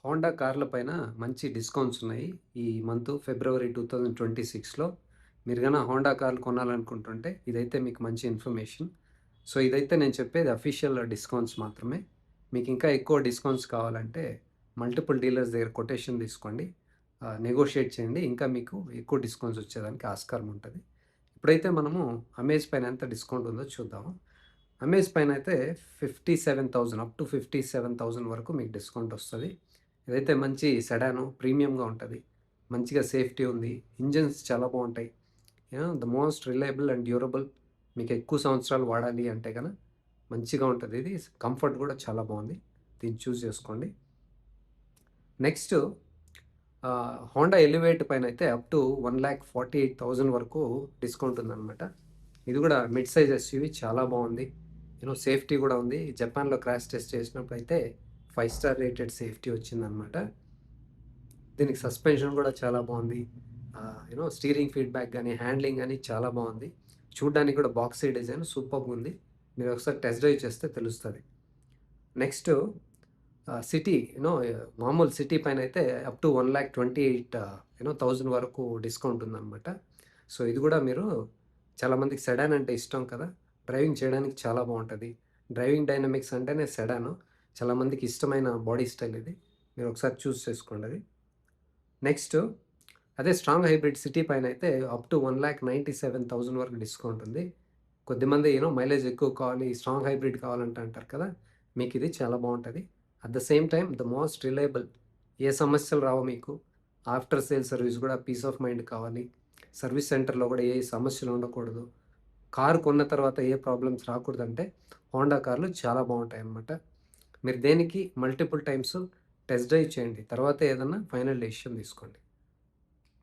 Honda కార్ల పైన మంచి డిస్కౌంట్స్ ఉన్నాయి. ఈ మంత్ ఫిబ్రవరి 2026లో మీరు గాన హోండా కార్లు కొనాలనుకుంటుంటే ఇదైతే మీకు మంచి ఇన్ఫర్మేషన్. సో, ఇదైతే నేను చెప్పేది అఫీషియల్ డిస్కౌంట్స్ మాత్రమే. మీకు ఇంకా ఎక్కువ డిస్కౌంట్స్ కావాలంటే మల్టిపుల్ డీలర్స్ దగ్గర కొటేషన్ తీసుకోండి. నెగోషియేట్ చేయండి. ఇంకా మీకు ఎక్కువ డిస్కౌంట్స్ వచ్చేదానికి ఆస్కారం ఉంటది. ఇప్పుడైతే మనము అమేజ్ పైన ఎంత డిస్కౌంట్ ఉందో చూద్దాము. అమేజ్ పైన అయితే 57,000 అప్ టు 57,000 వరకు మీకు డిస్కౌంట్ వస్తది. ఇదైతే మంచి సెడాను ప్రీమియంగా ఉంటది. మంచిగా సేఫ్టీ ఉంది. ఇంజిన్స్ చాలా బావుంటాయి. The most reliable and durable. మీకు ఎక్కువ సంవత్సరాలు వాడాలి అంటే గన మంచిగా ఉంటది ఇది. కంఫర్ట్ కూడా చాలా బావుంది. దీన్ని చూజ్ చేసుకోండి. నెక్స్ట్ హోండా ఎలివేట్ పైనైతే అప్ టు 1,48,000 వరకు డిస్కౌంట్ ఉందనమాట. ఇది కూడా మిడ్ సైజ్ ఎస్యూవీ చాలా బావుంది. సేఫ్టీ కూడా ఉంది. జపాన్‌లో క్రాష్ టెస్ట్ చేసినప్పుడైతే 5 స్టార్ రేటెడ్ సేఫ్టీ వచ్చిందనమాట. దీనికి సస్పెన్షన్ కూడా చాలా బావుంది. స్టీరింగ్ ఫీడ్‌బ్యాక్ గాని, హ్యాండ్లింగ్ గాని చాలా బావుంది. చూడ్డానికి కూడా బాక్సీ డిజైన్ సూపర్బ్‌గుంది. మీరు ఒకసారి టెస్ట్ డ్రైవ్ చేస్తే తెలుస్తది. నెక్స్ట్ సిటీ మామూలు సిటీ పైనైతే అప్ టు 1,28,000 వరకు డిస్కౌంట్ ఉందనమాట. సో, ఇది కూడా మీరు చాలామందికి సెడాన్ అంటే ఇష్టం కదా! డ్రైవింగ్ చేయడానికి చాలా బావుంటది. డ్రైవింగ్ డైనమిక్స్ అంటేనే సెడాను. చాలామందికి ఇష్టమైన బాడీ స్టైల్ ఇది. మీరు ఒకసారి చూస్ చేసుకోండి అది. నెక్స్ట్ అదే స్ట్రాంగ్ హైబ్రిడ్ సిటీ పైనైతే అప్ టు 1,97,000 వరకు డిస్కౌంట్ ఉంది. కొద్దిమంది మైలేజ్ ఎక్కువ కావాలి, స్ట్రాంగ్ హైబ్రిడ్ కావాలంటే అంటారు కదా! మీకిది చాలా బావుంటది. At the same time the most reliable. ఏ సమస్యలు రావు మీకు. ఆఫ్టర్ సేల్ సర్వీస్ కూడా పీస్ ఆఫ్ మైండ్ కావాలి. సర్వీస్ సెంటర్‌లో కూడా ఏ సమస్యలు ఉండకూడదు. కారు కొన్న తర్వాత ఏ ప్రాబ్లమ్స్ రాకూడదంటే హోండా కార్లు చాలా బావుంటాయన్నమాట. మీరు దేనికి మల్టిపుల్ టైమ్స్ టెస్ట్ డ్రైవ్ చేయండి. తర్వాత ఏదన్నా ఫైనల్ డెసిషన్ తీసుకోండి.